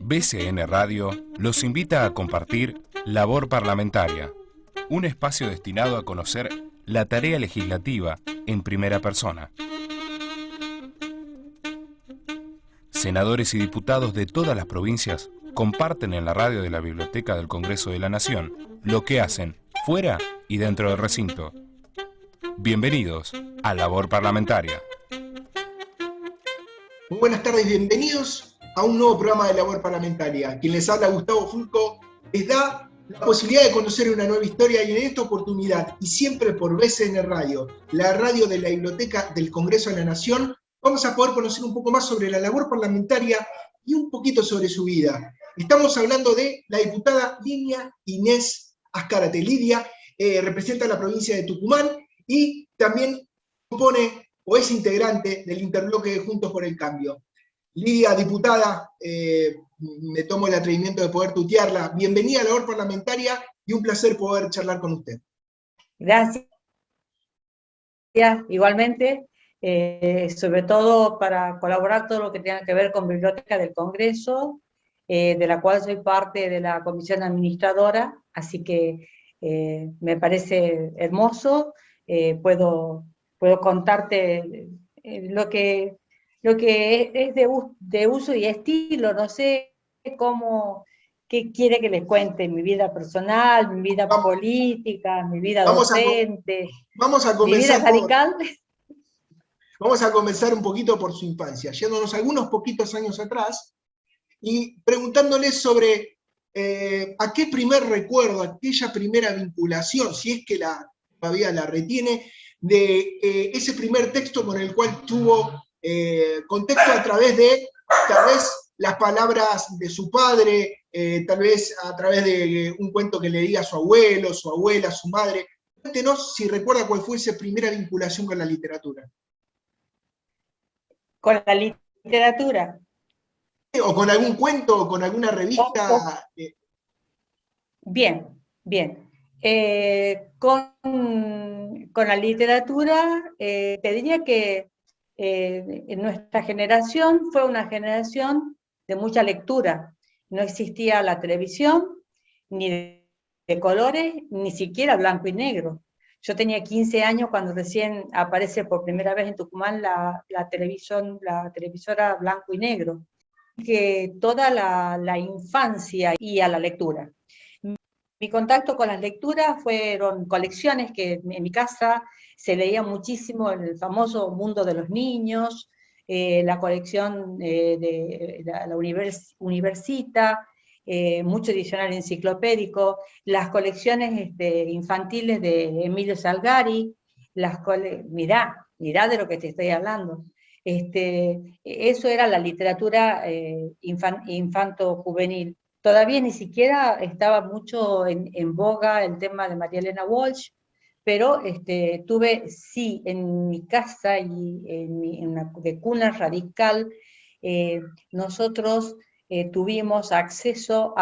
BCN Radio los invita a compartir Labor Parlamentaria, un espacio destinado a conocer la tarea legislativa en primera persona. Senadores y diputados de todas las provincias comparten en la radio de la Biblioteca del Congreso de la Nación lo que hacen fuera y dentro del recinto. Bienvenidos a Labor Parlamentaria. Muy buenas tardes, bienvenidos a un nuevo programa de Labor Parlamentaria. Quien les habla, Gustavo Fulco, les da la posibilidad de conocer una nueva historia y en esta oportunidad, y siempre por BCN Radio, la radio de la Biblioteca del Congreso de la Nación, vamos a poder conocer un poco más sobre la labor parlamentaria y un poquito sobre su vida. Estamos hablando de la diputada Lidia Inés Azcárate. Lidia representa a la provincia de Tucumán y también compone o es integrante del interbloque de Juntos por el Cambio. Lidia, diputada, me tomo el atrevimiento de poder tutearla. Bienvenida a la labor parlamentaria y un placer poder charlar con usted. Gracias. Igualmente, sobre todo para colaborar todo lo que tenga que ver con Biblioteca del Congreso, de la cual soy parte de la comisión administradora, así que me parece hermoso. Puedo contarte lo que es de uso y estilo. No sé qué quiere que les cuente, mi vida personal, mi vida política, mi vida docente, mi vida radical. Vamos a comenzar un poquito por su infancia, yéndonos algunos poquitos años atrás y preguntándoles sobre a qué primer recuerdo, aquella primera vinculación, si es que todavía la retiene, de ese primer texto con el cual tuvo contexto a través de, tal vez, las palabras de su padre, tal vez a través de un cuento que le diga a su abuelo, su abuela, su madre. Cuéntenos si recuerda cuál fue esa primera vinculación con la literatura. ¿Con la literatura? O con algún cuento, o con alguna revista. Bien. Con la literatura, te diría que en nuestra generación fue una generación de mucha lectura. No existía la televisión, ni de colores, ni siquiera blanco y negro. Yo tenía 15 años cuando recién aparece por primera vez en Tucumán la televisora blanco y negro. Que toda la infancia y a la lectura. Mi contacto con las lecturas fueron colecciones que en mi casa se leía muchísimo, el famoso Mundo de los Niños, la colección de la Universita, mucho diccionario enciclopédico, las colecciones infantiles de Emilio Salgari, mirá de lo que te estoy hablando. Eso era la literatura infanto-juvenil. Todavía ni siquiera estaba mucho en boga el tema de María Elena Walsh, pero tuve, sí, en mi casa y de cuna radical, nosotros tuvimos acceso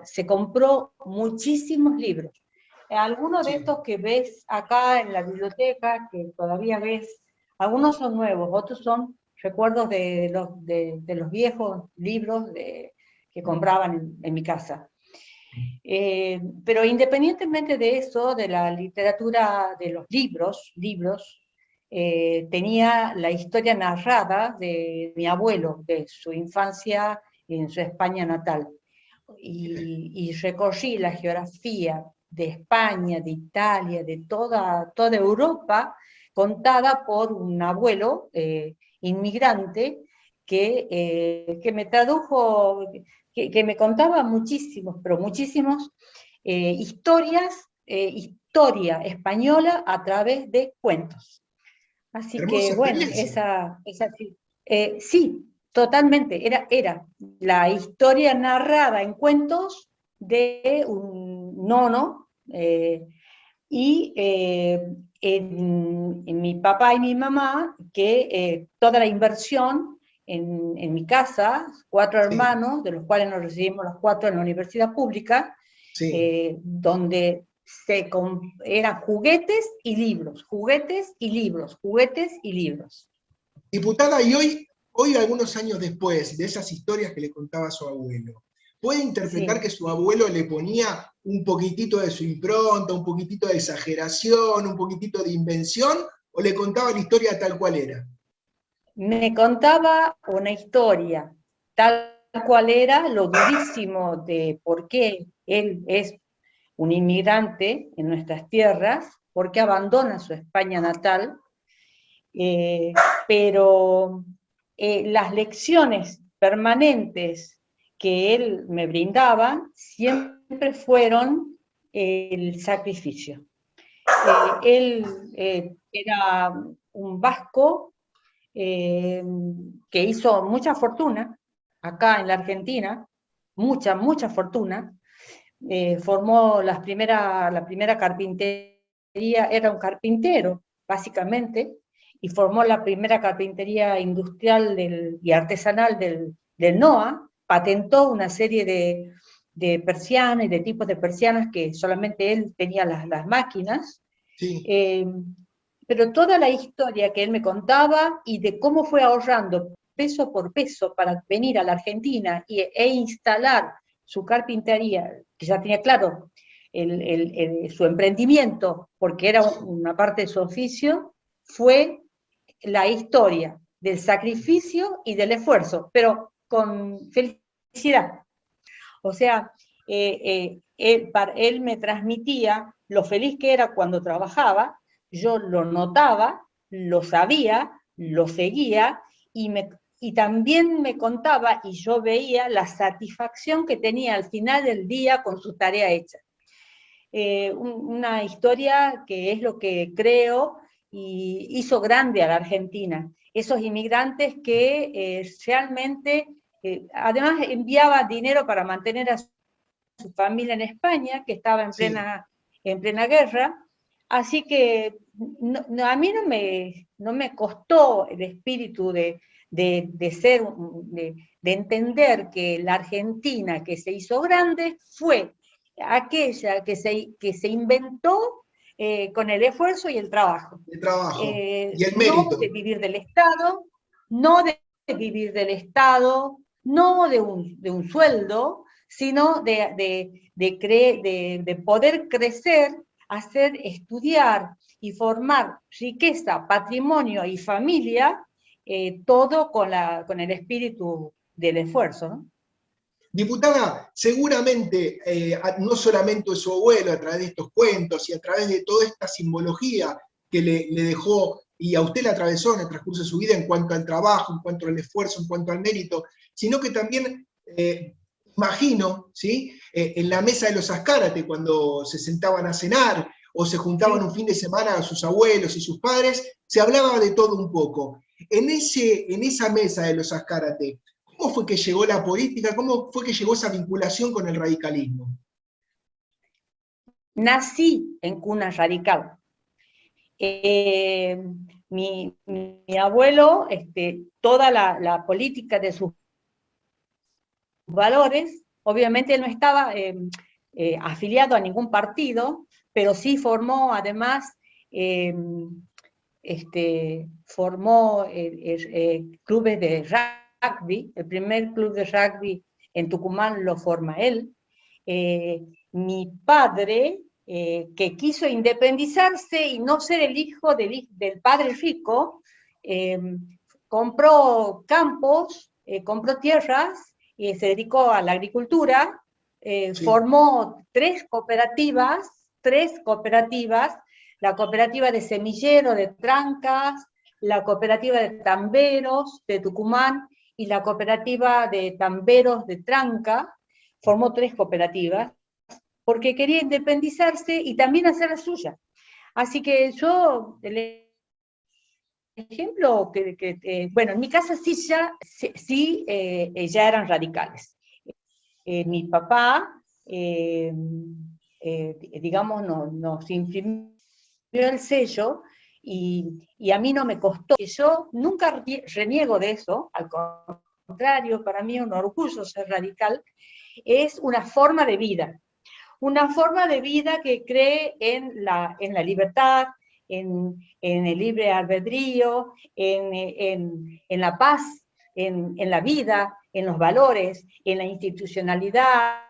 se compró muchísimos libros. Algunos de estos que ves acá en la biblioteca, que todavía ves, algunos son nuevos, otros son recuerdos de los viejos libros que compraban en mi casa. Pero independientemente de eso, de la literatura, de los libros, tenía la historia narrada de mi abuelo, de su infancia en su España natal. Y recorrí la geografía de España, de Italia, de toda Europa, contada por un abuelo inmigrante que me tradujo, que me contaba muchísimos historia española a través de cuentos. Así que bueno, esa sí, totalmente, era la historia narrada en cuentos de un nono, y en mi papá y mi mamá, que toda la inversión en mi casa, 4 hermanos, de los cuales nos recibimos los 4 en la universidad pública, donde eran juguetes y libros. Diputada, y hoy hoy, algunos años después de esas historias que le contaba su abuelo, ¿puede interpretar Sí. que su abuelo le ponía un poquitito de su impronta, un poquitito de exageración, un poquitito de invención, o le contaba la historia tal cual era? Me contaba una historia, tal cual era, lo durísimo de por qué él es un inmigrante en nuestras tierras, por qué abandona su España natal, eh, pero las lecciones permanentes que él me brindaba siempre fueron el sacrificio. Él era un vasco que hizo mucha fortuna acá en la Argentina, mucha fortuna. Formó la primera carpintería, era un carpintero, básicamente, y formó la primera carpintería industrial y artesanal del NOA, patentó una serie de persianas y de tipos de persianas que solamente él tenía las máquinas. Sí. Pero toda la historia que él me contaba y de cómo fue ahorrando peso por peso para venir a la Argentina e instalar su carpintería, que ya tenía claro su emprendimiento, porque era una parte de su oficio, fue la historia del sacrificio y del esfuerzo, pero con felicidad. O sea, él me transmitía lo feliz que era cuando trabajaba, yo lo notaba, lo sabía, lo seguía y también me contaba y yo veía la satisfacción que tenía al final del día con su tarea hecha. Una historia que es lo que creo y hizo grande a la Argentina. Esos inmigrantes que realmente, además enviaba dinero para mantener a su familia en España, que estaba Sí. en plena guerra, así que a mí no me costó el espíritu de entender que la Argentina que se hizo grande fue aquella que se inventó con el esfuerzo y el trabajo. El trabajo y el No mérito. de vivir del Estado, no de vivir del Estado, no de un sueldo, sino de poder crecer, hacer estudiar y formar riqueza, patrimonio y familia, todo con el espíritu del esfuerzo, ¿no? Diputada, seguramente no solamente su abuelo a través de estos cuentos y a través de toda esta simbología que le dejó y a usted le atravesó en el transcurso de su vida en cuanto al trabajo, en cuanto al esfuerzo, en cuanto al mérito, sino que también imagino, ¿sí? En la mesa de los Azcárate, cuando se sentaban a cenar o se juntaban un fin de semana a sus abuelos y sus padres, se hablaba de todo un poco. En esa mesa de los Azcárate, ¿cómo fue que llegó la política? ¿Cómo fue que llegó esa vinculación con el radicalismo? Nací en cuna radical. Mi abuelo, toda la política de sus valores, obviamente no estaba afiliado a ningún partido, pero sí formó además, formó clubes de rugby, el primer club de rugby en Tucumán lo forma él. Mi padre, que quiso independizarse y no ser el hijo del padre rico, compró campos, compró tierras, se dedicó a la agricultura, Sí. formó tres cooperativas, la cooperativa de semillero de Trancas, la cooperativa de tamberos de Tucumán y la cooperativa de tamberos de Tranca. Formó tres cooperativas porque quería independizarse y también hacer la suya. Así que yo, el ejemplo, bueno, en mi casa sí ya eran radicales. Mi papá, digamos, nos imprimió el sello y a mí no me costó. Yo nunca reniego de eso, al contrario, para mí es un orgullo ser radical. Es una forma de vida que cree en la libertad, en el libre albedrío, en la paz en la vida, en los valores, en la institucionalidad,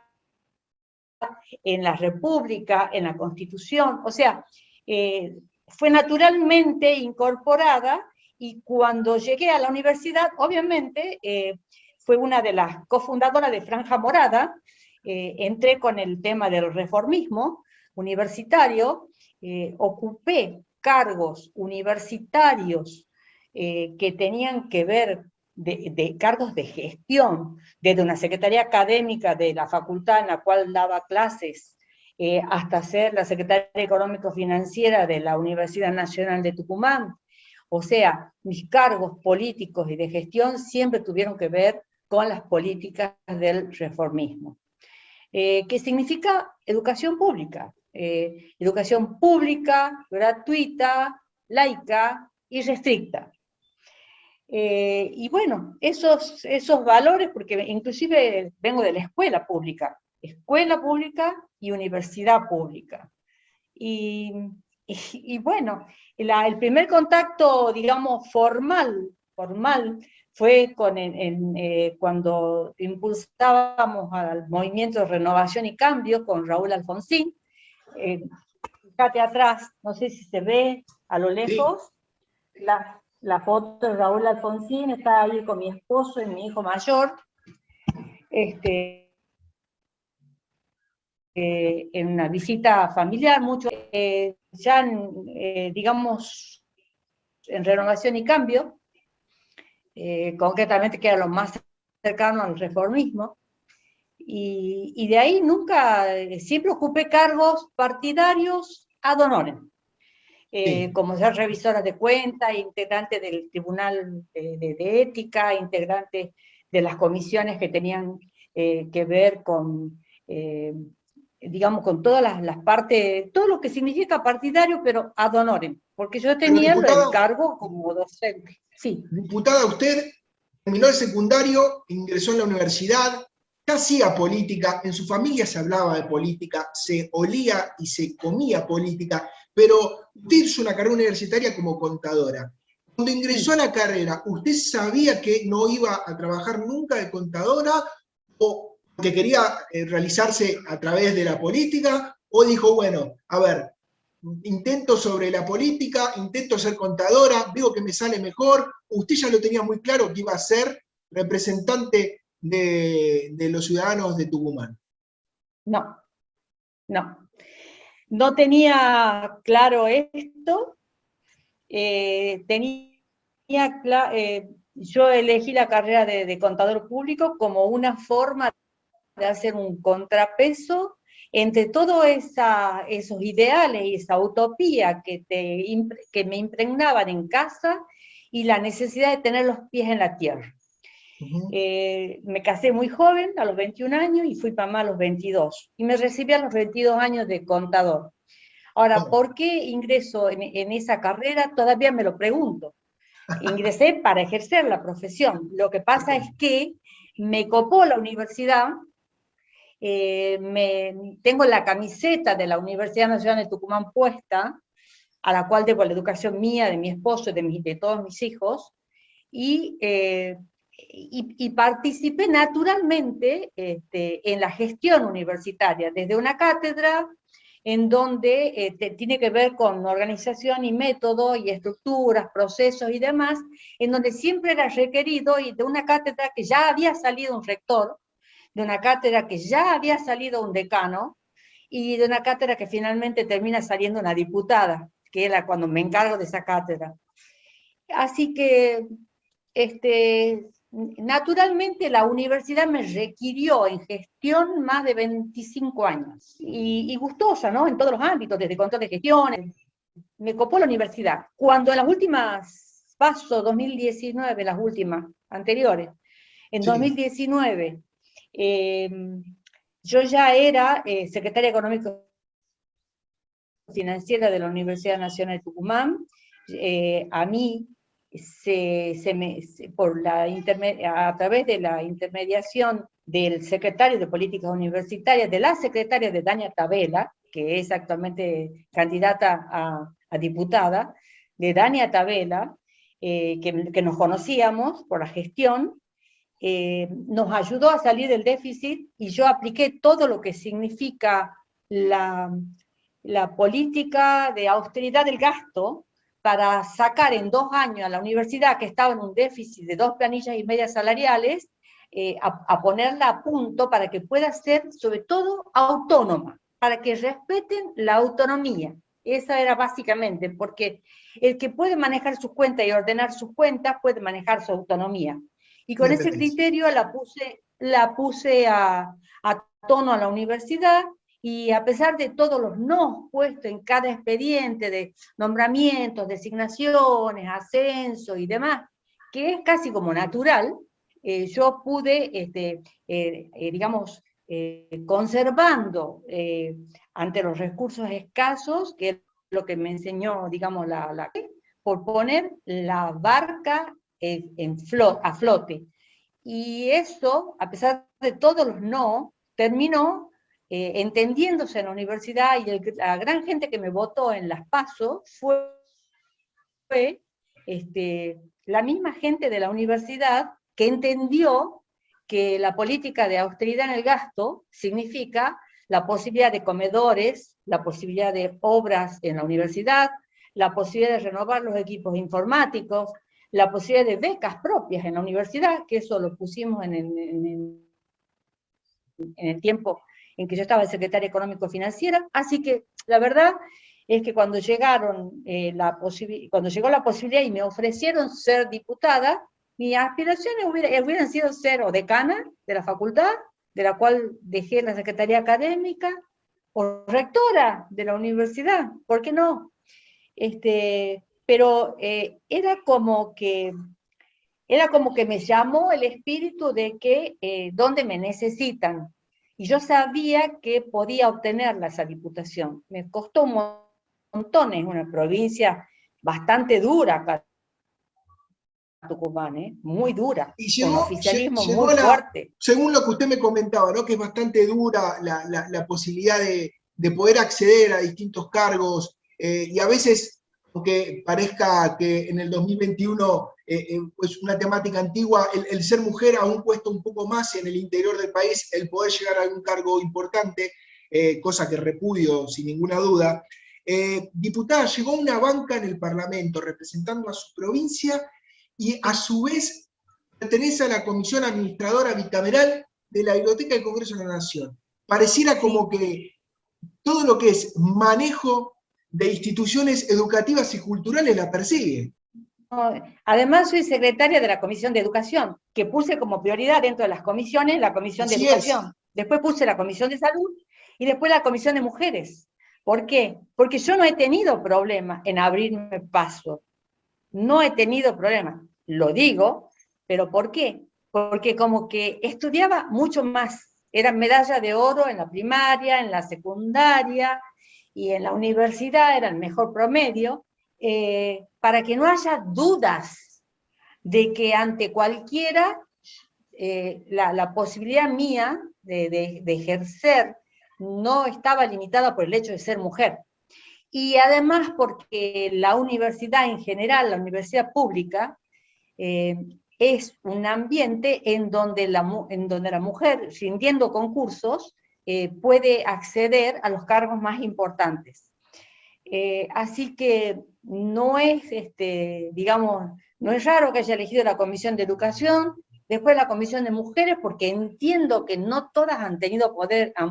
en la república, en la constitución, o sea, fue naturalmente incorporada, y cuando llegué a la universidad, obviamente, fue una de las cofundadoras de Franja Morada, entré con el tema del reformismo universitario, ocupé cargos universitarios que tenían que ver de cargos de gestión, desde una secretaría académica de la facultad en la cual daba clases, hasta ser la secretaria económico-financiera de la Universidad Nacional de Tucumán. O sea, mis cargos políticos y de gestión siempre tuvieron que ver con las políticas del reformismo. ¿Qué significa? Educación pública. Educación pública, gratuita, laica y restricta. Y bueno, esos valores, porque inclusive vengo de la escuela pública y universidad pública. Y bueno, el primer contacto, digamos, formal fue cuando impulsábamos al movimiento de Renovación y Cambio con Raúl Alfonsín. Fíjate atrás, no sé si se ve a lo lejos, sí. La foto de Raúl Alfonsín, está ahí con mi esposo y mi hijo mayor, en una visita familiar, mucho, digamos, en Renovación y Cambio, concretamente que era lo más cercano al reformismo, y de ahí nunca, siempre ocupé cargos partidarios ad honorem. Como ser revisora de cuentas, integrante del Tribunal de Ética, integrante de las comisiones que tenían que ver con, digamos, con todas las partes, todo lo que significa partidario, pero ad honorem, porque yo tenía el cargo como docente. Sí. Diputada, usted terminó el secundario, ingresó en la universidad, ya hacía política, en su familia se hablaba de política, se olía y se comía política, pero usted hizo una carrera universitaria como contadora. Cuando ingresó a la carrera, ¿usted sabía que no iba a trabajar nunca de contadora, o que quería realizarse a través de la política, o dijo, bueno, a ver, intento sobre la política, intento ser contadora, veo que me sale mejor? ¿Usted ya lo tenía muy claro que iba a ser representante de los ciudadanos de Tucumán? No tenía claro esto. Yo elegí la carrera de contador público como una forma de hacer un contrapeso entre todos esos ideales y esa utopía que me impregnaban en casa, y la necesidad de tener los pies en la tierra. Me casé muy joven, a los 21 años, y fui mamá a los 22, y me recibí a los 22 años de contador. Ahora, ¿por qué ingreso en esa carrera? Todavía me lo pregunto. Ingresé para ejercer la profesión. Lo que pasa es que me copó la universidad, tengo la camiseta de la Universidad Nacional de Tucumán puesta, a la cual debo la educación mía, de mi esposo, de todos mis hijos, y participé naturalmente en la gestión universitaria, desde una cátedra en donde tiene que ver con organización y método y estructuras, procesos y demás, en donde siempre era requerido, y de una cátedra que ya había salido un rector, de una cátedra que ya había salido un decano, y de una cátedra que finalmente termina saliendo una diputada, que era cuando me encargo de esa cátedra. Así que, naturalmente la universidad me requirió en gestión más de 25 años, y gustosa, ¿no? En todos los ámbitos, desde control de gestión, me copó la universidad. Cuando en las últimas PASO 2019, las últimas anteriores, en 2019, yo ya era secretaria económica financiera de la Universidad Nacional de Tucumán. A mí, a través de la intermediación del secretario de Políticas Universitarias, de la secretaria de Dania Tabela, que es actualmente candidata a diputada, de Dania Tabela, que nos conocíamos por la gestión, nos ayudó a salir del déficit y yo apliqué todo lo que significa la política de austeridad del gasto para sacar en 2 años a la universidad, que estaba en un déficit de 2 planillas y media salariales, a ponerla a punto para que pueda ser, sobre todo, autónoma, para que respeten la autonomía. Esa era básicamente, porque el que puede manejar sus cuentas y ordenar sus cuentas puede manejar su autonomía. Y con ese criterio la puse a tono a la universidad, y a pesar de todos los no puestos en cada expediente de nombramientos, designaciones, ascenso y demás, que es casi como natural, yo pude, digamos, conservando ante los recursos escasos, que es lo que me enseñó, digamos, por poner la barca a flote. Y eso, a pesar de todos los no, terminó entendiéndose en la universidad, y la gran gente que me votó en las PASO fue la misma gente de la universidad que entendió que la política de austeridad en el gasto significa la posibilidad de comedores, la posibilidad de obras en la universidad, la posibilidad de renovar los equipos informáticos, la posibilidad de becas propias en la universidad, que eso lo pusimos en el tiempo en que yo estaba de secretaria económico-financiera. Así que la verdad es que cuando cuando llegó la posibilidad y me ofrecieron ser diputada, mis aspiraciones hubieran sido ser o decana de la facultad, de la cual dejé la secretaría académica, o rectora de la universidad, ¿por qué no? Pero era como que me llamó el espíritu de que donde me necesitan. Y yo sabía que podía obtenerla esa diputación. Me costó montones, es una provincia bastante dura acá, Tucumán, muy dura, Y con un llegó, oficialismo llegó muy fuerte. según lo que usted me comentaba, ¿no? Que es bastante dura la posibilidad de poder acceder a distintos cargos, y a veces, aunque parezca que en el 2021 es una temática antigua, el ser mujer aún cuesta un poco más en el interior del país el poder llegar a algún cargo importante, cosa que repudio sin ninguna duda. Diputada, llegó una banca en el Parlamento representando a su provincia, y a su vez pertenece a la Comisión Administradora Bicameral de la Biblioteca del Congreso de la Nación. Pareciera como que todo lo que es manejo de instituciones educativas y culturales la persigue. Además, soy secretaria de la Comisión de Educación, que puse como prioridad dentro de las comisiones la Comisión de Educación. Después puse la Comisión de Salud y después la Comisión de Mujeres. ¿Por qué? Porque yo no he tenido problema en abrirme paso. No he tenido problema. Lo digo, pero ¿por qué? Porque como que estudiaba mucho más. Era medalla de oro en la primaria, en la secundaria y en la universidad era el mejor promedio. Para que no haya dudas de que ante cualquiera la posibilidad mía de ejercer no estaba limitada por el hecho de ser mujer. Y además porque la universidad en general, la universidad pública, es un ambiente en donde la mujer, rindiendo concursos, puede acceder a los cargos más importantes. Así que no es, digamos, no es raro que haya elegido la Comisión de Educación, después la Comisión de Mujeres, porque entiendo que no todas han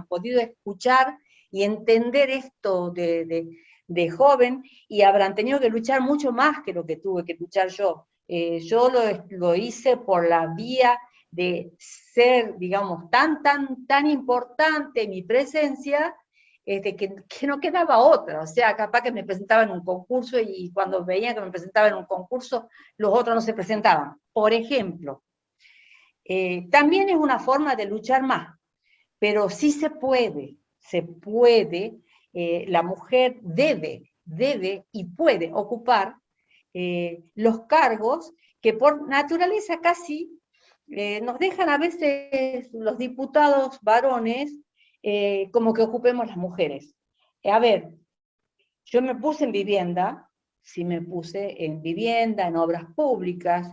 podido escuchar y entender esto de joven, y habrán tenido que luchar mucho más que lo que tuve que luchar yo. Yo lo hice por la vía de ser, digamos, tan importante mi presencia, que no quedaba otra. O sea, capaz que me presentaba en un concurso y cuando veían que me presentaba en un concurso, los otros no se presentaban. Por ejemplo, también es una forma de luchar más, pero sí se puede, la mujer debe y puede ocupar los cargos que por naturaleza casi nos dejan a veces los diputados varones como que ocupemos las mujeres. A ver, yo me puse en vivienda, sí me puse en vivienda, en obras públicas,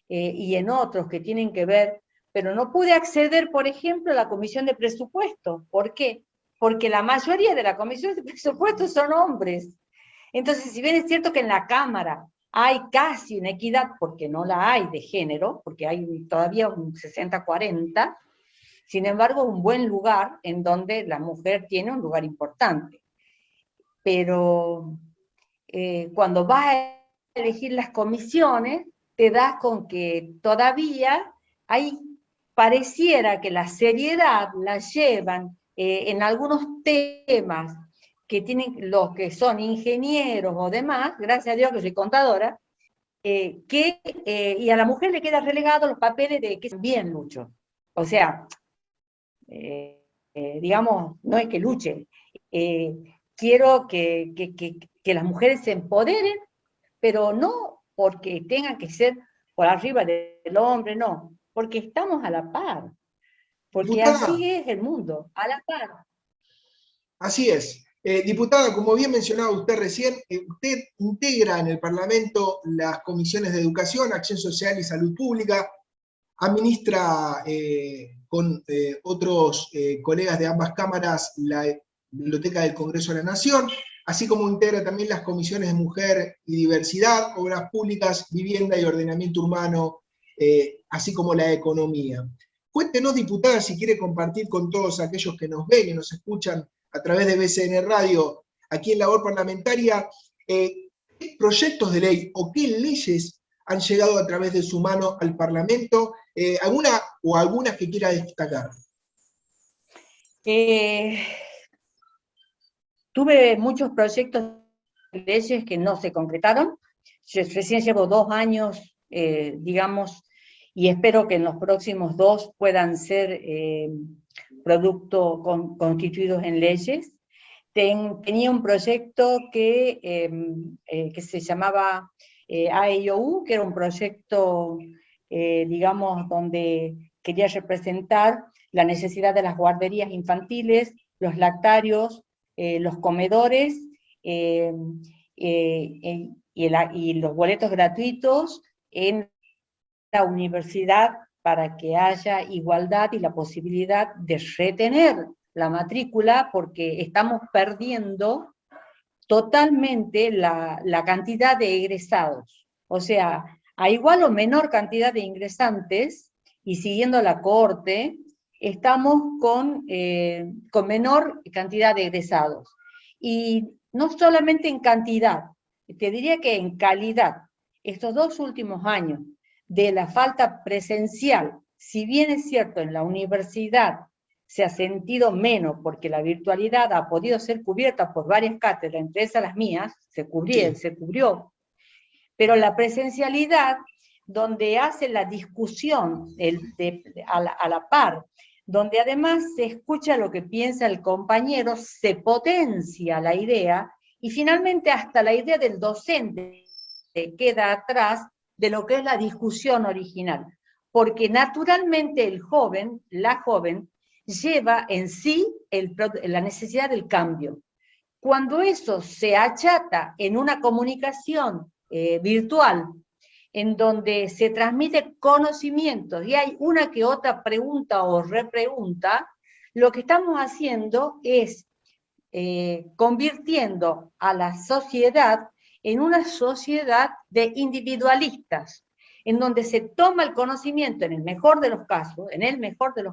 y en otros que tienen que ver, pero no pude acceder, por ejemplo, a la comisión de presupuesto. ¿Por qué? Porque la mayoría de la comisión de presupuesto son hombres. Entonces, si bien es cierto que en la Cámara hay casi una equidad, porque no la hay de género, porque hay todavía un 60-40, sin embargo, un buen lugar en donde la mujer tiene un lugar importante. Pero cuando vas a elegir las comisiones, te das con que todavía hay, pareciera que la seriedad la llevan en algunos temas que tienen los que son ingenieros o demás, gracias a Dios que soy contadora, y a la mujer le quedan relegados los papeles de que bien lucho. O sea, digamos, no es que luche, quiero que las mujeres se empoderen, pero no porque tengan que ser por arriba del hombre, no, porque estamos a la par, porque Diputada, así es el mundo, a la par. así es. Diputada, como bien mencionaba usted recién, usted integra en el Parlamento las comisiones de Educación, Acción Social y Salud Pública, administra con otros colegas de ambas cámaras la Biblioteca del Congreso de la Nación, así como integra también las comisiones de Mujer y Diversidad, Obras Públicas, Vivienda y Ordenamiento Urbano, así como la Economía. Cuéntenos, diputada, si quiere compartir con todos aquellos que nos ven y nos escuchan a través de BCN Radio, aquí en Labor Parlamentaria, qué proyectos de ley o qué leyes han llegado a través de su mano al Parlamento, algunas que quiera destacar. Tuve muchos proyectos de leyes que no se concretaron. Yo recién llevo 2 años, digamos, y espero que en los próximos 2 puedan ser constituidos en leyes. Tenía un proyecto que se llamaba AIOU, que era un proyecto, digamos, donde quería representar la necesidad de las guarderías infantiles, los lactarios, los comedores, y los boletos gratuitos en la universidad para que haya igualdad y la posibilidad de retener la matrícula, porque estamos perdiendo totalmente la cantidad de egresados. O sea, a igual o menor cantidad de ingresantes, y siguiendo la cohorte, estamos con menor cantidad de egresados. Y no solamente en cantidad, te diría que en calidad. Estos 2 últimos años de la falta presencial, si bien es cierto en la universidad se ha sentido menos porque la virtualidad ha podido ser cubierta por varias cátedras, entre esas las mías, se cubrió, pero la presencialidad, donde hace la discusión a la par, donde además se escucha lo que piensa el compañero, se potencia la idea, y finalmente hasta la idea del docente queda atrás de lo que es la discusión original, porque naturalmente el joven, la joven, lleva en sí la necesidad del cambio. Cuando eso se achata en una comunicación virtual, en donde se transmite conocimientos y hay una que otra pregunta o repregunta, lo que estamos haciendo es convirtiendo a la sociedad en una sociedad de individualistas, en donde se toma el conocimiento en el mejor de los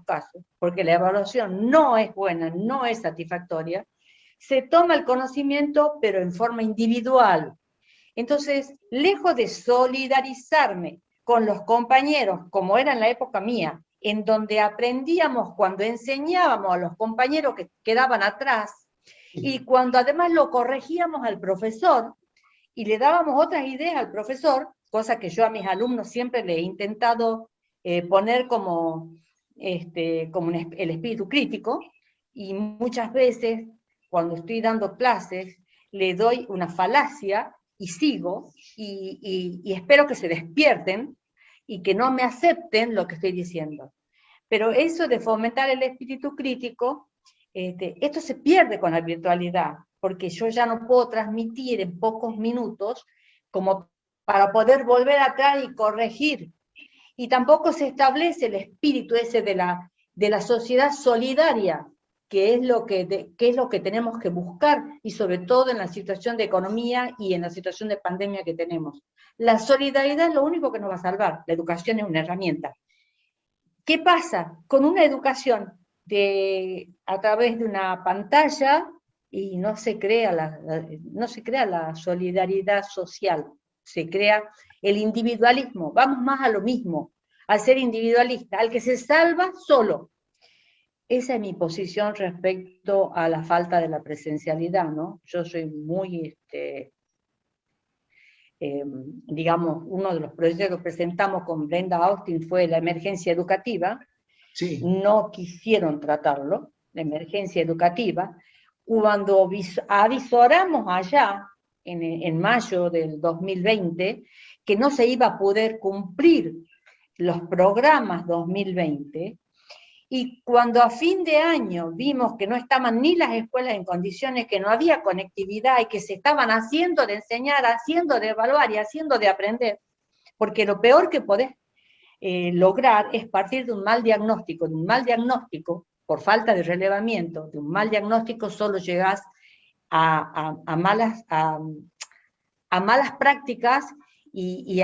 casos, porque la evaluación no es buena, no es satisfactoria, se toma el conocimiento pero en forma individual. Entonces, lejos de solidarizarme con los compañeros, como era en la época mía, en donde aprendíamos cuando enseñábamos a los compañeros que quedaban atrás, y cuando además lo corregíamos al profesor, y le dábamos otras ideas al profesor, cosa que yo a mis alumnos siempre le he intentado poner como el espíritu crítico, y muchas veces cuando estoy dando clases le doy una falacia y sigo, y espero que se despierten y que no me acepten lo que estoy diciendo. Pero eso de fomentar el espíritu crítico, esto se pierde con la virtualidad, porque yo ya no puedo transmitir en pocos minutos como para poder volver atrás y corregir. Y tampoco se establece el espíritu ese de la sociedad solidaria, que es lo que tenemos que buscar, y sobre todo en la situación de economía y en la situación de pandemia que tenemos. La solidaridad es lo único que nos va a salvar, la educación es una herramienta. ¿Qué pasa? Con una educación a través de una pantalla, y no se crea la solidaridad social, se crea el individualismo, vamos más a lo mismo, al ser individualista, al que se salva solo. Esa es mi posición respecto a la falta de la presencialidad, ¿no? Yo soy muy, digamos, uno de los proyectos que presentamos con Brenda Austin fue la emergencia educativa. Sí. No quisieron tratarlo, la emergencia educativa. Cuando avisoramos allá, en mayo del 2020, que no se iba a poder cumplir los programas 2020, y cuando a fin de año vimos que no estaban ni las escuelas en condiciones, que no había conectividad y que se estaban haciendo de enseñar, haciendo de evaluar y haciendo de aprender, porque lo peor que podés lograr es partir de un mal diagnóstico. De un mal diagnóstico, por falta de relevamiento, de un mal diagnóstico solo llegás a malas prácticas y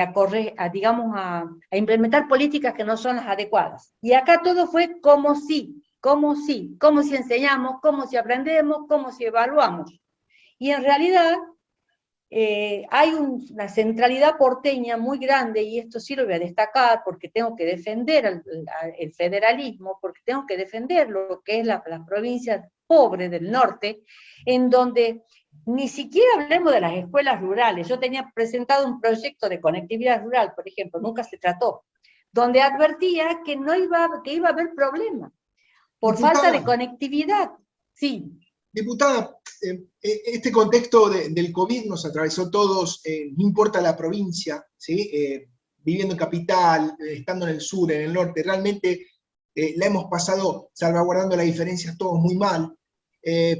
digamos, a implementar políticas que no son las adecuadas. Y acá todo fue como si enseñamos, como si aprendemos, como si evaluamos. Y en realidad hay una centralidad porteña muy grande, y esto sí lo voy a destacar porque tengo que defender el federalismo, porque tengo que defender lo que es las provincias pobres del norte, en donde ni siquiera hablemos de las escuelas rurales. Yo tenía presentado un proyecto de conectividad rural, por ejemplo, nunca se trató, donde advertía que iba a haber problemas por falta de conectividad. Sí. Diputada, este contexto del COVID nos atravesó todos, no importa la provincia, ¿sí? Viviendo en capital, estando en el sur, en el norte, realmente la hemos pasado salvaguardando las diferencias todos muy mal,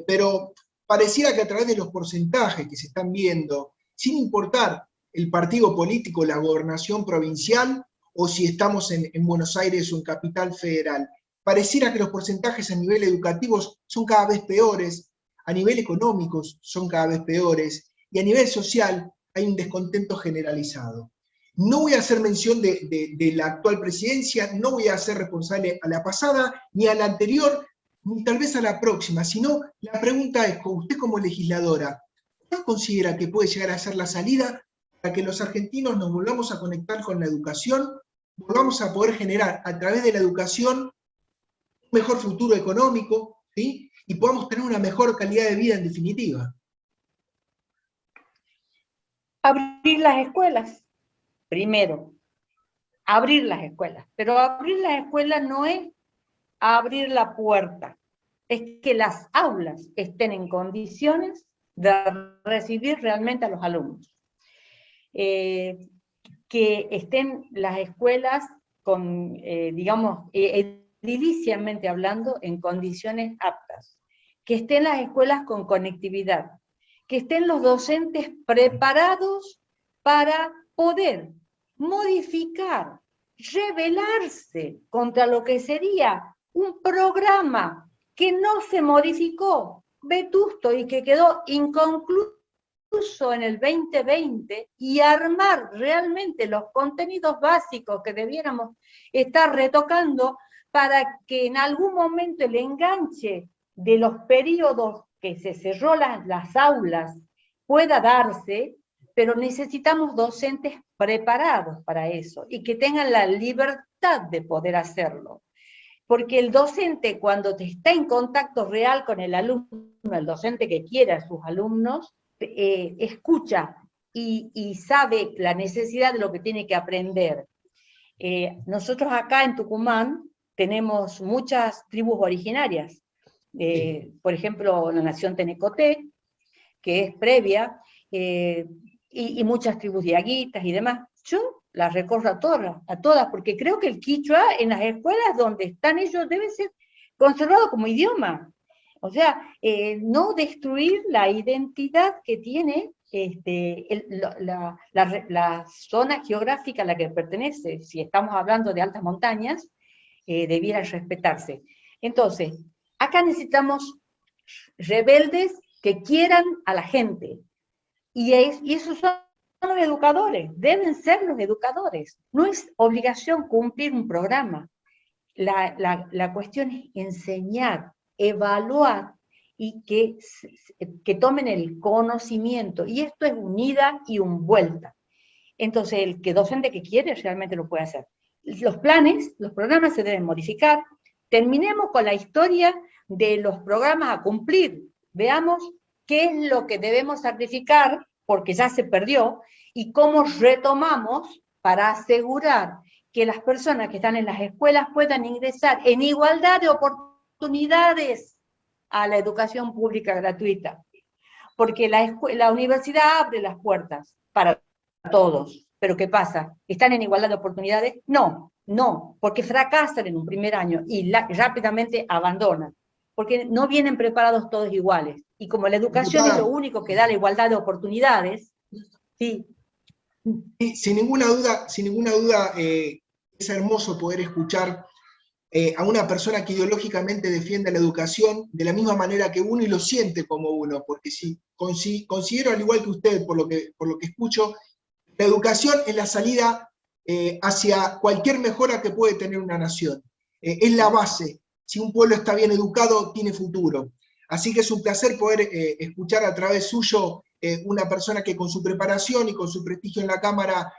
pero pareciera que a través de los porcentajes que se están viendo, sin importar el partido político, la gobernación provincial, o si estamos en Buenos Aires o en Capital Federal, pareciera que los porcentajes a nivel educativo son cada vez peores, a nivel económico son cada vez peores, y a nivel social hay un descontento generalizado. No voy a hacer mención de la actual presidencia, no voy a ser responsable a la pasada, ni a la anterior, ni tal vez a la próxima, sino la pregunta es, usted como legisladora, ¿cuál considera que puede llegar a ser la salida para que los argentinos nos volvamos a conectar con la educación, volvamos a poder generar a través de la educación un mejor futuro económico, ¿sí? Y podamos tener una mejor calidad de vida en definitiva? Abrir las escuelas, primero. Abrir las escuelas. Pero abrir las escuelas no es abrir la puerta, es que las aulas estén en condiciones de recibir realmente a los alumnos. Que estén las escuelas con, digamos, ediliciamente hablando, en condiciones aptas. Que estén las escuelas con conectividad. Que estén los docentes preparados para poder modificar, rebelarse contra lo que sería un programa que no se modificó, vetusto, y que quedó inconcluso en el 2020, y armar realmente los contenidos básicos que debiéramos estar retocando para que en algún momento el enganche de los periodos que se cerró las aulas pueda darse, pero necesitamos docentes preparados para eso y que tengan la libertad de poder hacerlo. Porque el docente, cuando está en contacto real con el alumno, el docente que quiere a sus alumnos, escucha y sabe la necesidad de lo que tiene que aprender. Nosotros acá en Tucumán tenemos muchas tribus originarias. Por ejemplo, la nación Tenecoté, que es previa, y muchas tribus diaguitas y demás. Yo las recorro a todas, porque creo que el quichua en las escuelas donde están ellos debe ser conservado como idioma. O sea, no destruir la identidad que tiene la zona geográfica a la que pertenece, si estamos hablando de altas montañas, debiera respetarse. Entonces, acá necesitamos rebeldes que quieran a la gente, y esos son los educadores, deben ser los educadores. No es obligación cumplir un programa. La cuestión es enseñar, evaluar y que tomen el conocimiento. Y esto es un ida y un vuelta. Entonces, el docente que quiere realmente lo puede hacer. Los planes, los programas se deben modificar. Terminemos con la historia de los programas a cumplir. Veamos qué es lo que debemos sacrificar, porque ya se perdió, y cómo retomamos para asegurar que las personas que están en las escuelas puedan ingresar en igualdad de oportunidades a la educación pública gratuita. Porque la universidad abre las puertas para todos. Pero ¿qué pasa? ¿Están en igualdad de oportunidades? No, porque fracasan en un primer año y rápidamente abandonan. Porque no vienen preparados todos iguales. Y como la educación es lo único que da la igualdad de oportunidades, sí. Y sin ninguna duda, es hermoso poder escuchar a una persona que ideológicamente defiende la educación de la misma manera que uno y lo siente como uno, porque considero, al igual que usted, por lo que escucho, la educación es la salida hacia cualquier mejora que puede tener una nación. Es la base. Si un pueblo está bien educado, tiene futuro. Así que es un placer poder escuchar a través suyo una persona que con su preparación y con su prestigio en la Cámara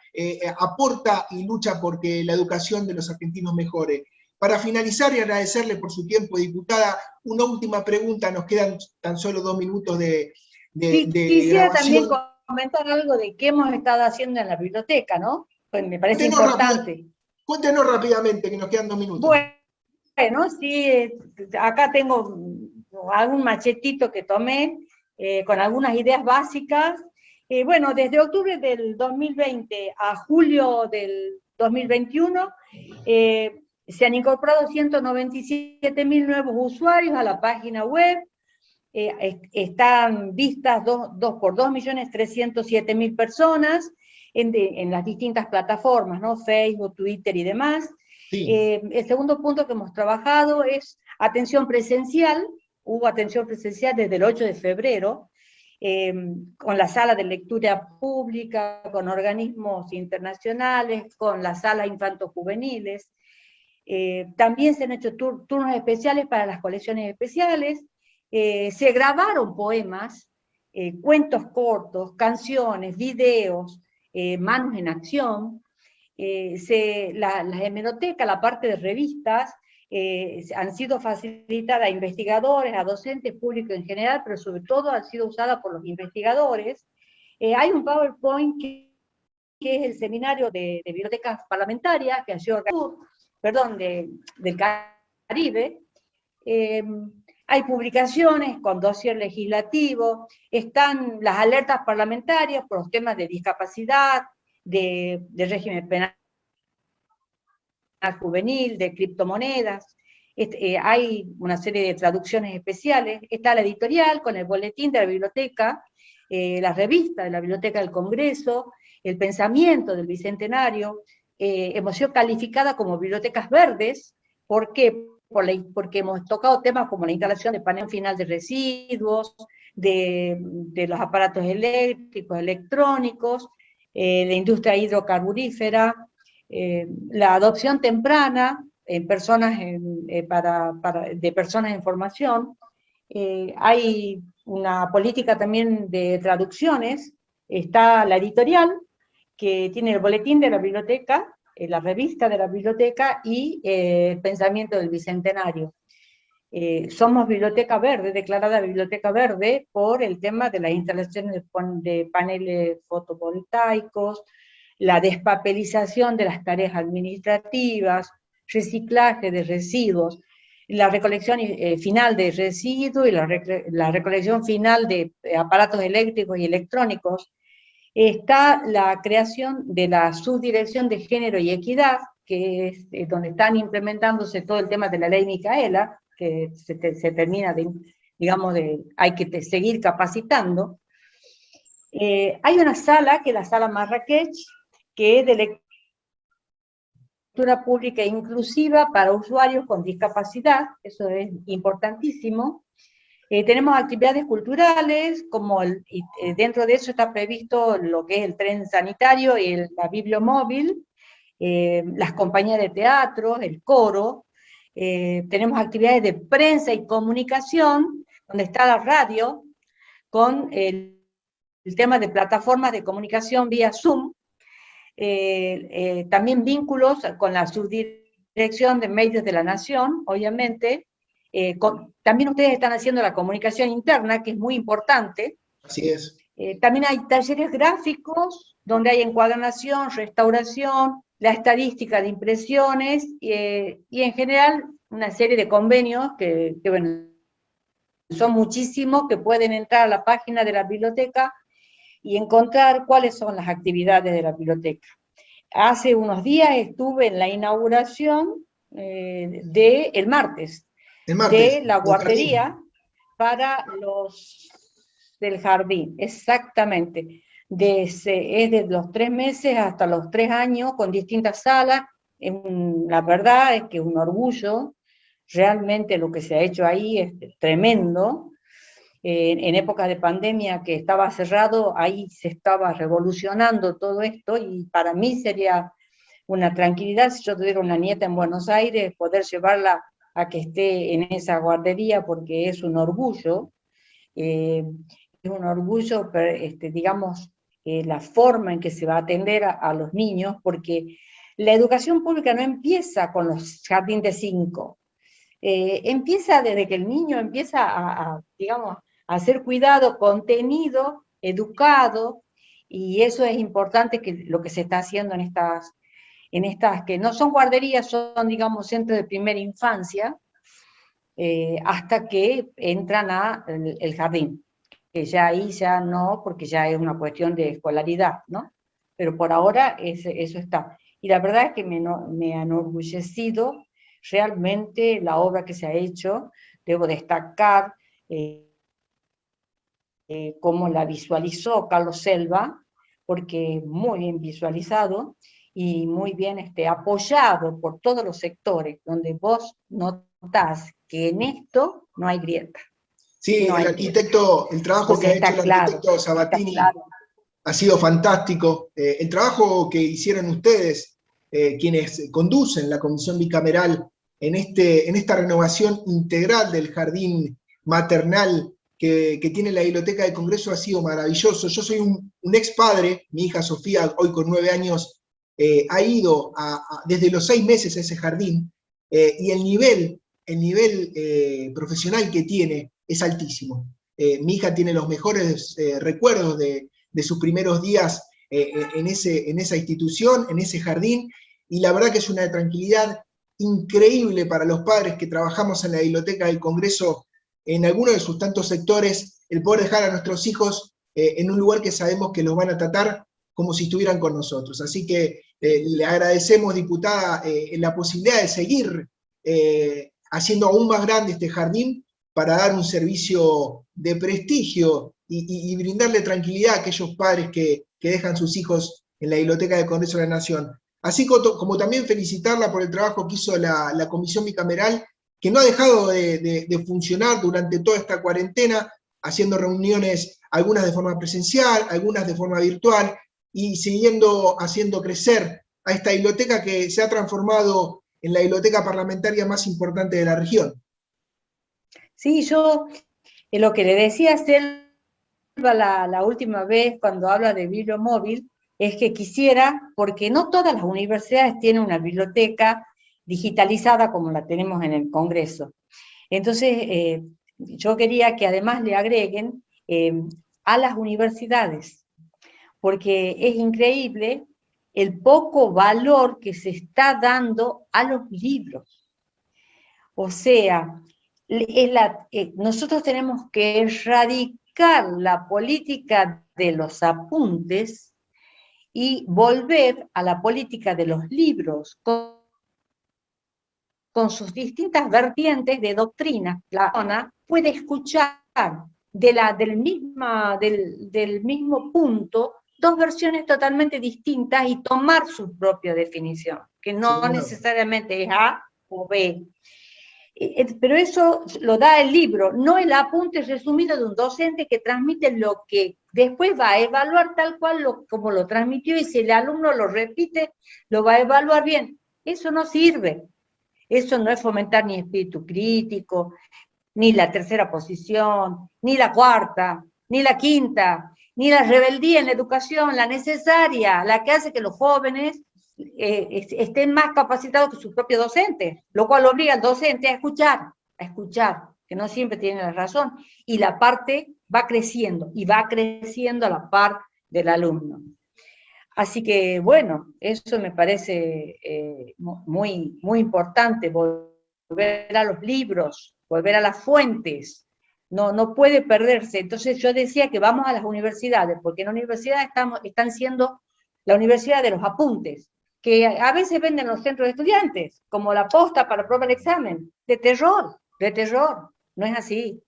aporta y lucha porque la educación de los argentinos mejore. Para finalizar y agradecerle por su tiempo, diputada, una última pregunta, nos quedan tan solo 2 minutos de quisiera grabación. También comentar algo de qué hemos estado haciendo en la biblioteca, ¿no? Pues me parece importante. Cuéntenos rápidamente, que nos quedan 2 minutos. Bueno, sí, acá tengo algún machetito que tomé, con algunas ideas básicas. Bueno, desde octubre del 2020 a julio del 2021, se han incorporado 197.000 nuevos usuarios a la página web. Están vistas 2.307.000 personas en las distintas plataformas, ¿no? Facebook, Twitter y demás. Sí. El segundo punto que hemos trabajado es atención presencial. Hubo atención presencial desde el 8 de febrero, con la sala de lectura pública, con organismos internacionales, con la sala infanto-juveniles. También se han hecho turnos especiales para las colecciones especiales. Se grabaron poemas, cuentos cortos, canciones, videos, manos en acción. La hemeroteca, la parte de revistas, han sido facilitadas a investigadores, a docentes públicos en general, pero sobre todo han sido usadas por los investigadores. Hay un PowerPoint que es el seminario de bibliotecas parlamentarias que ha sido organizado, del Caribe. Hay publicaciones con dossier legislativo, están las alertas parlamentarias por los temas de discapacidad, de régimen penal juvenil, de criptomonedas. Hay una serie de traducciones especiales. Está la editorial con el boletín de la biblioteca, la revista de la Biblioteca del Congreso, el pensamiento del Bicentenario. Hemos sido calificadas como bibliotecas verdes. ¿Por qué? Porque hemos tocado temas como la instalación de panel final de residuos, de los aparatos eléctricos, electrónicos, la industria hidrocarburífera, la adopción temprana en personas de personas en formación. Hay una política también de traducciones. Está la editorial, que tiene el boletín de la biblioteca, la revista de la biblioteca y el pensamiento del Bicentenario. Somos biblioteca verde, declarada biblioteca verde por el tema de las instalaciones de paneles fotovoltaicos, la despapelización de las tareas administrativas, reciclaje de residuos, la recolección final de residuos y la recolección final de aparatos eléctricos y electrónicos. Está la creación de la Subdirección de Género y Equidad, que es donde están implementándose todo el tema de la ley Micaela, que se termina hay que seguir capacitando. Hay una sala, que es la sala Marrakech, que es de lectura pública inclusiva para usuarios con discapacidad, eso es importantísimo. Tenemos actividades culturales, como dentro de eso está previsto lo que es el tren sanitario y la bibliomóvil, las compañías de teatro, el coro. Tenemos actividades de prensa y comunicación, donde está la radio, con el tema de plataformas de comunicación vía Zoom. También vínculos con la Subdirección de Medios de la Nación, obviamente. También ustedes están haciendo la comunicación interna, que es muy importante. Así es. También hay talleres gráficos, donde hay encuadernación, restauración, la estadística de impresiones, y en general una serie de convenios que bueno, son muchísimos, que pueden entrar a la página de la biblioteca y encontrar cuáles son las actividades de la biblioteca. Hace unos días estuve en la inauguración el martes, de la guardería para los del jardín, exactamente. Es de los 3 meses hasta los 3 años, con distintas salas. La verdad es que es un orgullo, realmente lo que se ha hecho ahí es tremendo. En épocas de pandemia que estaba cerrado, ahí se estaba revolucionando todo esto, y para mí sería una tranquilidad, si yo tuviera una nieta en Buenos Aires, poder llevarla a que esté en esa guardería, porque es un orgullo, digamos, la forma en que se va a atender a los niños, porque la educación pública no empieza con los jardines de 5, empieza desde que el niño empieza digamos, a ser cuidado, contenido, educado, y eso es importante, que lo que se está haciendo en estas que no son guarderías, son, digamos, centros de primera infancia, hasta que entran el jardín, que ya ahí ya no, porque ya es una cuestión de escolaridad, ¿no? Pero por ahora eso está. Y la verdad es que me ha enorgullecido realmente la obra que se ha hecho. Debo destacar cómo la visualizó Carlos Selva, porque muy bien visualizado y muy bien apoyado por todos los sectores, donde vos notás que en esto no hay grieta. Sí, no el arquitecto, el trabajo Entonces, que ha hecho el arquitecto Sabatini ha sido fantástico. El trabajo que hicieron ustedes, quienes conducen la comisión bicameral en esta renovación integral del jardín maternal que tiene la Biblioteca del Congreso, ha sido maravilloso. Yo soy un ex padre, mi hija Sofía, hoy con 9 años, ha ido desde los 6 meses a ese jardín, y el nivel profesional que tiene es altísimo. Mi hija tiene los mejores recuerdos de sus primeros días en esa institución, en ese jardín, y la verdad que es una tranquilidad increíble para los padres que trabajamos en la Biblioteca del Congreso, en alguno de sus tantos sectores, el poder dejar a nuestros hijos en un lugar que sabemos que los van a tratar como si estuvieran con nosotros. Así que le agradecemos, diputada, la posibilidad de seguir haciendo aún más grande este jardín, para dar un servicio de prestigio y brindarle tranquilidad a aquellos padres que dejan sus hijos en la Biblioteca del Congreso de la Nación. Así como también felicitarla por el trabajo que hizo la comisión bicameral, que no ha dejado de funcionar durante toda esta cuarentena, haciendo reuniones, algunas de forma presencial, algunas de forma virtual, y siguiendo haciendo crecer a esta biblioteca que se ha transformado en la biblioteca parlamentaria más importante de la región. Sí, yo lo que le decía a Selva la última vez cuando habla de bibliomóvil es que quisiera, porque no todas las universidades tienen una biblioteca digitalizada como la tenemos en el Congreso. Entonces, yo quería que además le agreguen a las universidades, porque es increíble el poco valor que se está dando a los libros. O sea, nosotros tenemos que erradicar la política de los apuntes y volver a la política de los libros, con sus distintas vertientes de doctrina. La persona puede escuchar del mismo punto, dos versiones totalmente distintas y tomar su propia definición, que no Seguro. necesariamente es A o B. Pero eso lo da el libro, no el apunte resumido de un docente que transmite lo que después va a evaluar tal cual como lo transmitió, y si el alumno lo repite, lo va a evaluar bien. Eso no sirve. Eso no es fomentar ni espíritu crítico, ni la tercera posición, ni la cuarta, ni la quinta, ni la rebeldía en la educación, la necesaria, la que hace que los jóvenes estén más capacitados que sus propios docentes, lo cual obliga al docente a escuchar, que no siempre tiene la razón, y la parte va creciendo, y va creciendo a la par del alumno. Así que, bueno, eso me parece muy, muy importante, volver a los libros, volver a las fuentes, no puede perderse. Entonces yo decía que vamos a las universidades, porque en la universidad están siendo la universidad de los apuntes, que a veces venden los centros de estudiantes, como la posta para probar el examen, de terror, no es así.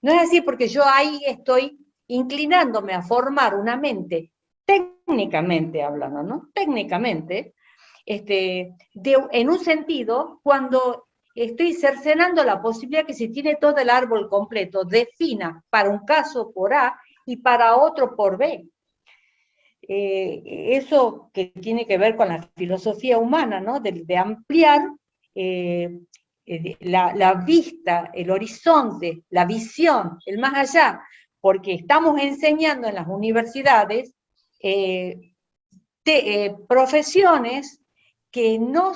No es así, porque yo ahí estoy inclinándome a formar una mente, técnicamente hablando, ¿no? Técnicamente, en un sentido, cuando estoy cercenando la posibilidad que se tiene todo el árbol completo, defina para un caso por A y para otro por B. Eso que tiene que ver con la filosofía humana, ¿no? De ampliar la vista, el horizonte, la visión, el más allá, porque estamos enseñando en las universidades profesiones que no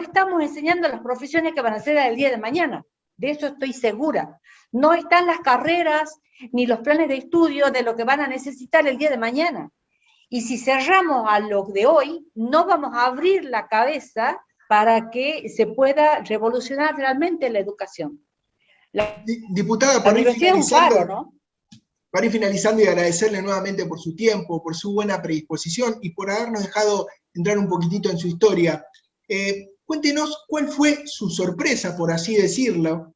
estamos enseñando las profesiones que van a ser el día de mañana, de eso estoy segura. No están las carreras ni los planes de estudio de lo que van a necesitar el día de mañana. Y si cerramos a lo de hoy, no vamos a abrir la cabeza para que se pueda revolucionar realmente la educación. Diputada, la universidad es un faro, ¿no? Para ir finalizando y agradecerle nuevamente por su tiempo, por su buena predisposición y por habernos dejado entrar un poquitito en su historia. Cuéntenos cuál fue su sorpresa, por así decirlo,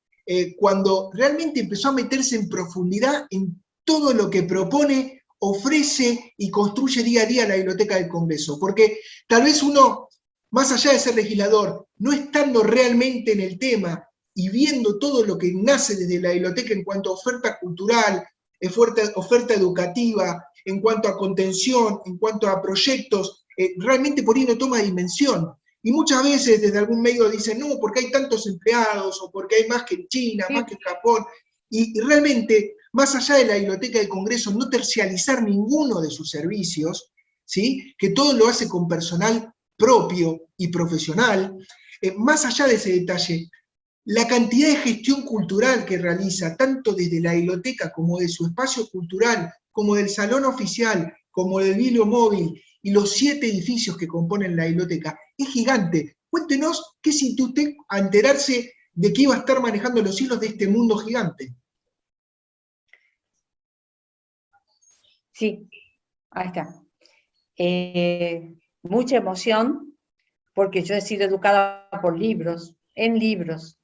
cuando realmente empezó a meterse en profundidad en todo lo que propone, ofrece y construye día a día la Biblioteca del Congreso. Porque tal vez uno, más allá de ser legislador, no estando realmente en el tema y viendo todo lo que nace desde la biblioteca en cuanto a oferta cultural, oferta educativa, en cuanto a contención, en cuanto a proyectos, realmente por ahí no toma dimensión. Y muchas veces desde algún medio dicen, no, porque hay tantos empleados, o porque hay más que en China, más que en Japón. Y realmente, más allá de la Biblioteca del Congreso, no tercializar ninguno de sus servicios, ¿sí? Que todo lo hace con personal propio y profesional. Más allá de ese detalle, la cantidad de gestión cultural que realiza, tanto desde la biblioteca como de su espacio cultural, como del salón oficial, como del bibliomóvil y los 7 edificios que componen la biblioteca, es gigante. Cuéntenos qué sintió usted a enterarse de que iba a estar manejando los hilos de este mundo gigante. Sí, ahí está. Mucha emoción, porque yo he sido educada por libros, en libros.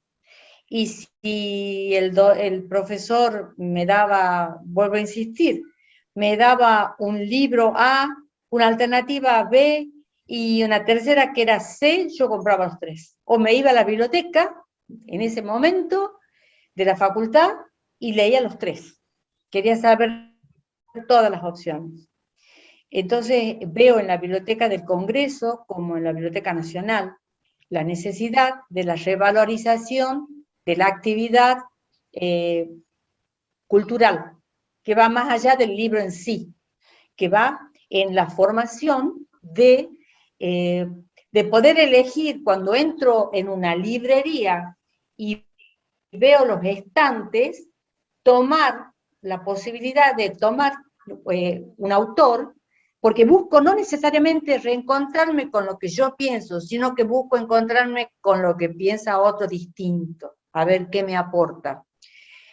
Y si el profesor me daba, vuelvo a insistir, me daba un libro A, una alternativa B y una tercera que era C, yo compraba los 3. O me iba a la biblioteca, en ese momento, de la facultad, y leía los 3. Quería saber todas las opciones. Entonces veo en la Biblioteca del Congreso, como en la Biblioteca Nacional, la necesidad de la revalorización de la actividad cultural, que va más allá del libro en sí, que va en la formación de poder elegir cuando entro en una librería y veo los estantes, tomar la posibilidad de tomar un autor, porque busco no necesariamente reencontrarme con lo que yo pienso, sino que busco encontrarme con lo que piensa otro distinto, a ver qué me aporta.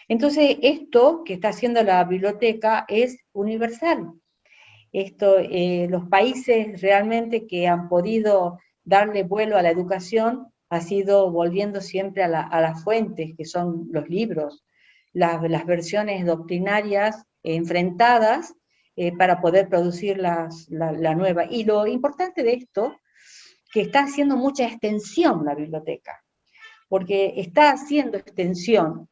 Entonces, esto que está haciendo la biblioteca es universal. Los países realmente que han podido darle vuelo a la educación ha sido volviendo siempre a las fuentes, que son los libros. las versiones doctrinarias enfrentadas para poder producir la nueva. Y lo importante de esto, que está haciendo mucha extensión la biblioteca, porque está haciendo extensión,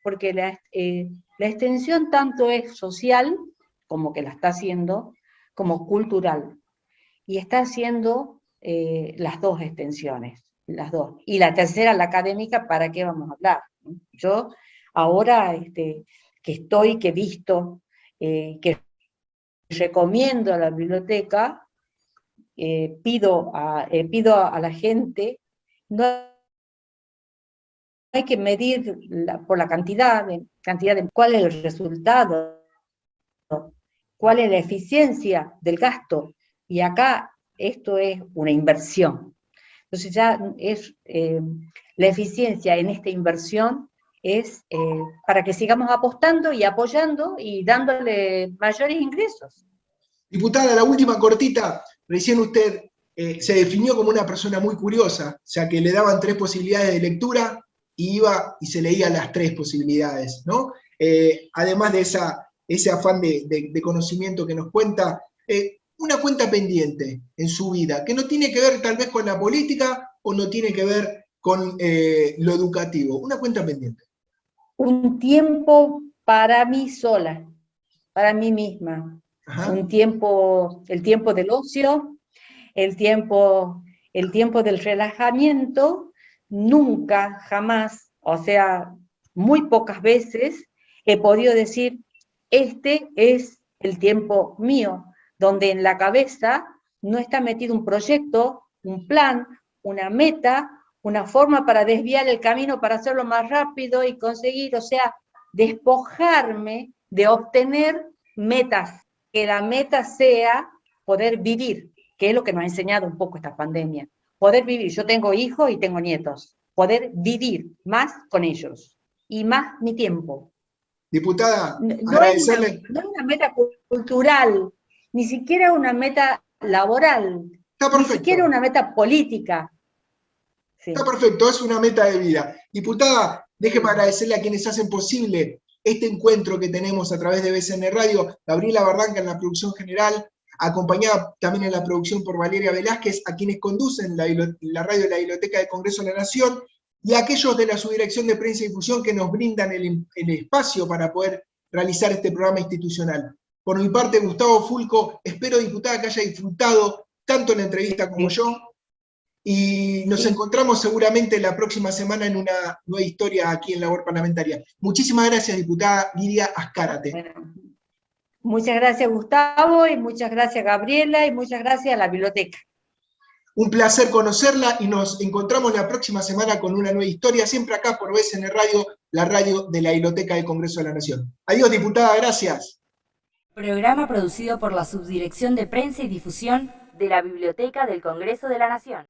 porque la extensión tanto es social, como que la está haciendo, como cultural, y está haciendo las dos extensiones, las dos. Y la tercera, la académica, ¿para qué vamos a hablar? Yo ahora que he visto, que recomiendo a la biblioteca, pido a la gente, no hay que medir por la cantidad de cuál es el resultado, cuál es la eficiencia del gasto, y acá esto es una inversión. Entonces ya es la eficiencia en esta inversión es para que sigamos apostando y apoyando y dándole mayores ingresos. Diputada, la última cortita, recién usted se definió como una persona muy curiosa, o sea que le daban 3 posibilidades de lectura y iba y se leía las 3 posibilidades, ¿no? Además de ese afán de conocimiento que nos cuenta, una cuenta pendiente en su vida, que no tiene que ver tal vez con la política o no tiene que ver con lo educativo, una cuenta pendiente. Un tiempo para mí sola, para mí misma. Ajá. El tiempo del ocio, el tiempo del relajamiento. Nunca, jamás, o sea, muy pocas veces he podido decir, este es el tiempo mío, donde en la cabeza no está metido un proyecto, un plan, una meta, una forma para desviar el camino, para hacerlo más rápido y conseguir, o sea, despojarme de obtener metas, que la meta sea poder vivir, que es lo que nos ha enseñado un poco esta pandemia. Poder vivir, yo tengo hijos y tengo nietos, poder vivir más con ellos y más mi tiempo. Diputada, agradecerle. No es una meta cultural, ni siquiera una meta laboral, ni siquiera una meta política. Sí. Está perfecto, es una meta de vida. Diputada, déjeme agradecerle a quienes hacen posible este encuentro que tenemos a través de BCN Radio, Gabriela Barranca en la producción general, acompañada también en la producción por Valeria Velázquez, a quienes conducen la radio de la Biblioteca del Congreso de la Nación, y a aquellos de la Subdirección de Prensa y Difusión que nos brindan el espacio para poder realizar este programa institucional. Por mi parte, Gustavo Fulco, espero, diputada, que haya disfrutado tanto la entrevista como yo, y nos encontramos seguramente la próxima semana en una nueva historia aquí en Labor Parlamentaria. Muchísimas gracias, diputada Lidia Azcárate. Bueno, muchas gracias, Gustavo, y muchas gracias, Gabriela, y muchas gracias a la biblioteca. Un placer conocerla y nos encontramos la próxima semana con una nueva historia, siempre acá por BCN Radio, la radio de la Biblioteca del Congreso de la Nación. Adiós, diputada, gracias. Programa producido por la Subdirección de Prensa y Difusión de la Biblioteca del Congreso de la Nación.